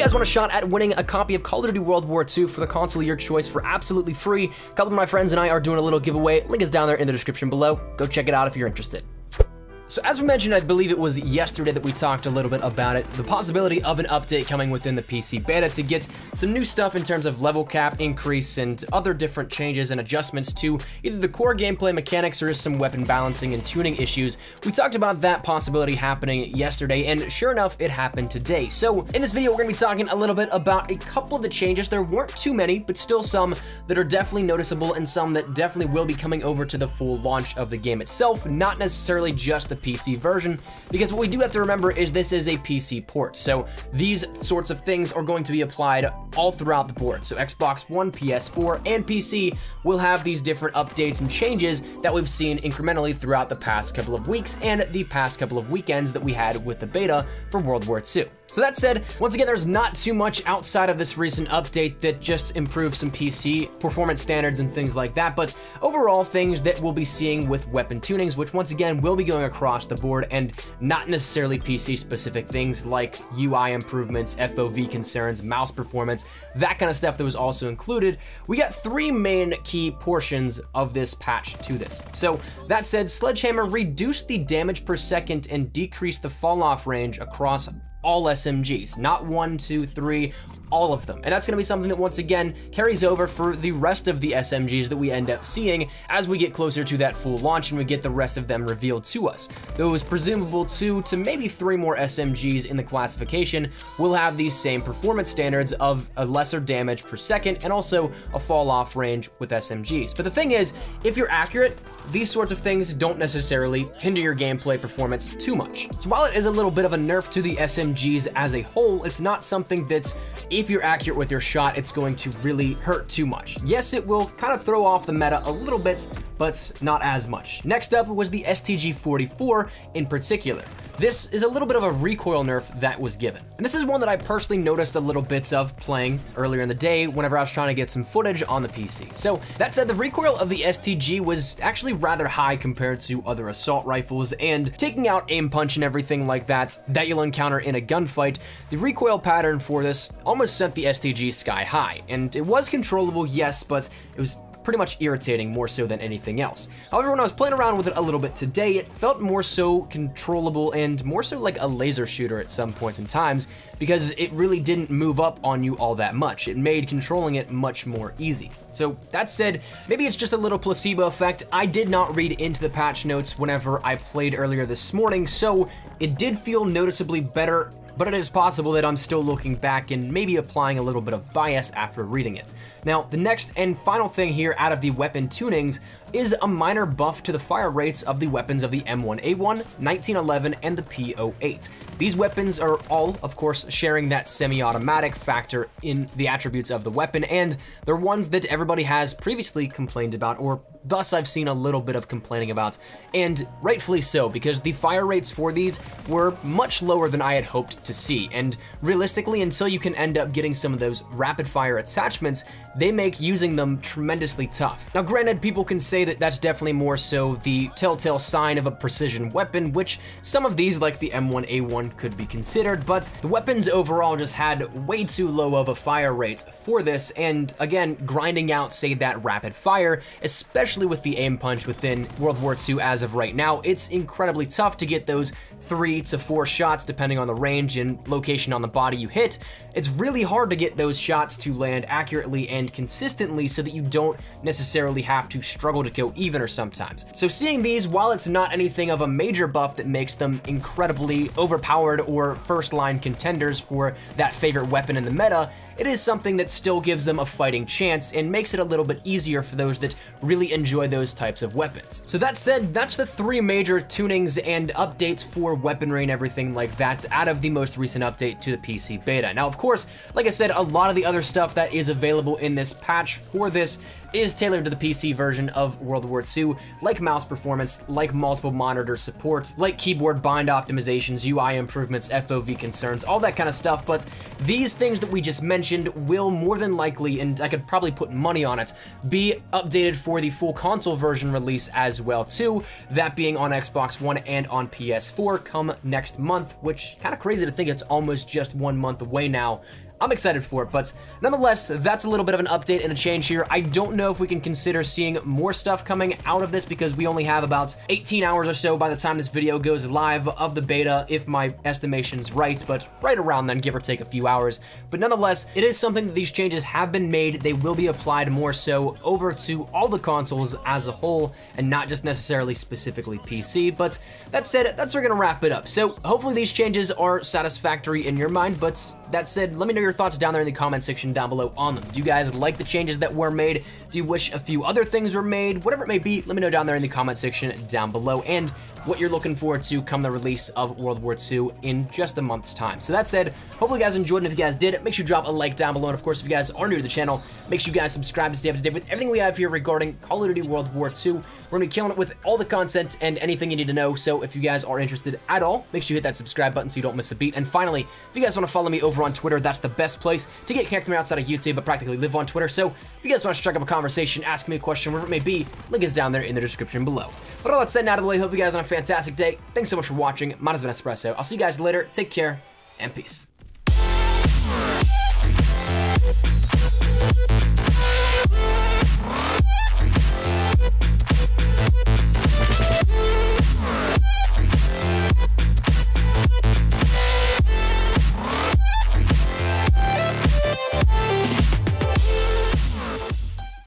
guys want a shot at winning a copy of Call of Duty World War II for the console of your choice for absolutely free, a couple of my friends and I are doing a little giveaway. Link is down there in the description below. Go check it out if you're interested. So as we mentioned, I believe it was yesterday that we talked a little bit about it, the possibility of an update coming within the PC beta to get some new stuff in terms of level cap increase and other different changes and adjustments to either the core gameplay mechanics or just some weapon balancing and tuning issues. We talked about that possibility happening yesterday, and sure enough, it happened today. So in this video, we're gonna be talking a little bit about a couple of the changes. There weren't too many, but still some that are definitely noticeable and some that definitely will be coming over to the full launch of the game itself, not necessarily just the PC version, because what we do have to remember is this is a PC port, so these sorts of things are going to be applied all throughout the board. So Xbox One, PS4, and PC will have these different updates and changes that we've seen incrementally throughout the past couple of weeks and the past couple of weekends that we had with the beta for World War II. So that said, once again, there's not too much outside of this recent update that just improves some PC performance standards and things like that, but overall things that we'll be seeing with weapon tunings, which once again will be going across the board and not necessarily PC specific things like UI improvements, FOV concerns, mouse performance, that kind of stuff that was also included. We got three main key portions of this patch to this. So that said, Sledgehammer reduced the damage per second and decreased the fall off range across all SMGs, not 1, 2, 3, all of them. And that's gonna be something that once again carries over for the rest of the SMGs that we end up seeing as we get closer to that full launch and we get the rest of them revealed to us. Those presumable 2 to maybe 3 more SMGs in the classification will have these same performance standards of a lesser damage per second and also a fall off range with SMGs. But the thing is, if you're accurate, these sorts of things don't necessarily hinder your gameplay performance too much. So while it is a little bit of a nerf to the SMGs as a whole, it's not something that's, if you're accurate with your shot, it's going to really hurt too much. Yes, it will kind of throw off the meta a little bit, but not as much. Next up was the STG-44 in particular. This is a little bit of a recoil nerf that was given. And this is one that I personally noticed a little bits of playing earlier in the day whenever I was trying to get some footage on the PC. So that said, the recoil of the STG was actually rather high compared to other assault rifles, and taking out aim punch and everything like that you'll encounter in a gunfight, the recoil pattern for this almost sent the STG sky high. And it was controllable, yes, but it was pretty much irritating more so than anything else. However, when I was playing around with it a little bit today, it felt more so controllable and more so like a laser shooter at some points in times because it really didn't move up on you all that much. It made controlling it much more easy. So that said, maybe it's just a little placebo effect. I did not read into the patch notes whenever I played earlier this morning, so it did feel noticeably better, but it is possible that I'm still looking back and maybe applying a little bit of bias after reading it. Now, the next and final thing here out of the weapon tunings is a minor buff to the fire rates of the weapons of the M1A1, 1911, and the P08. These weapons are all, of course, sharing that semi-automatic factor in the attributes of the weapon, and they're ones that everybody has previously complained about, or thus I've seen a little bit of complaining about, and rightfully so, because the fire rates for these were much lower than I had hoped to see, and realistically, until you can end up getting some of those rapid fire attachments, they make using them tremendously tough. Now granted, people can say that that's definitely more so the telltale sign of a precision weapon, which some of these like the M1A1 could be considered, but the weapons overall just had way too low of a fire rate for this, and again, grinding out, say, that rapid fire, especially with the aim punch within World War II as of right now, it's incredibly tough to get those 3 to 4 shots depending on the range and location on the body you hit. It's really hard to get those shots to land accurately and consistently so that you don't necessarily have to struggle to go even or sometimes. So seeing these, while it's not anything of a major buff that makes them incredibly overpowered or first line contenders for that favorite weapon in the meta, it is something that still gives them a fighting chance and makes it a little bit easier for those that really enjoy those types of weapons. So that said, that's the 3 major tunings and updates for weaponry and everything like that out of the most recent update to the PC beta. Now, of course, like I said, a lot of the other stuff that is available in this patch for this is tailored to the PC version of World War II, like mouse performance, like multiple monitor support, like keyboard bind optimizations, UI improvements, FOV concerns, all that kind of stuff, but these things that we just mentioned will more than likely, and I could probably put money on it, be updated for the full console version release as well too, that being on Xbox One and on PS4 come next month, which kind of crazy to think it's almost just 1 month away now. I'm excited for it. But nonetheless, that's a little bit of an update and a change here. I don't know if we can consider seeing more stuff coming out of this because we only have about 18 hours or so by the time this video goes live of the beta, if my estimation's right, but right around then, give or take a few hours. But nonetheless, it is something that these changes have been made. They will be applied more so over to all the consoles as a whole and not just necessarily specifically PC. But that said, that's where we're gonna wrap it up. So hopefully these changes are satisfactory in your mind, but that said, let me know your thoughts down there in the comment section down below on them. Do you guys like the changes that were made? Do you wish a few other things were made? Whatever it may be, let me know down there in the comment section down below, and what you're looking forward to come the release of World War II in just a month's time. So that said, hopefully you guys enjoyed, and if you guys did, make sure you drop a like down below, and of course, if you guys are new to the channel, make sure you guys subscribe to stay up to date with everything we have here regarding Call of Duty World War II. We're gonna be killing it with all the content and anything you need to know, so if you guys are interested at all, make sure you hit that subscribe button so you don't miss a beat. And finally, if you guys wanna follow me over on Twitter, that's the best place to get connected with me outside of YouTube, but practically live on Twitter. So if you guys wanna strike up a conversation, ask me a question, whatever it may be, link is down there in the description below. But all that said, now out of the way, hope you guys have a fantastic day. Thanks so much for watching. Mine has been Espresso. I'll see you guys later. Take care, and peace.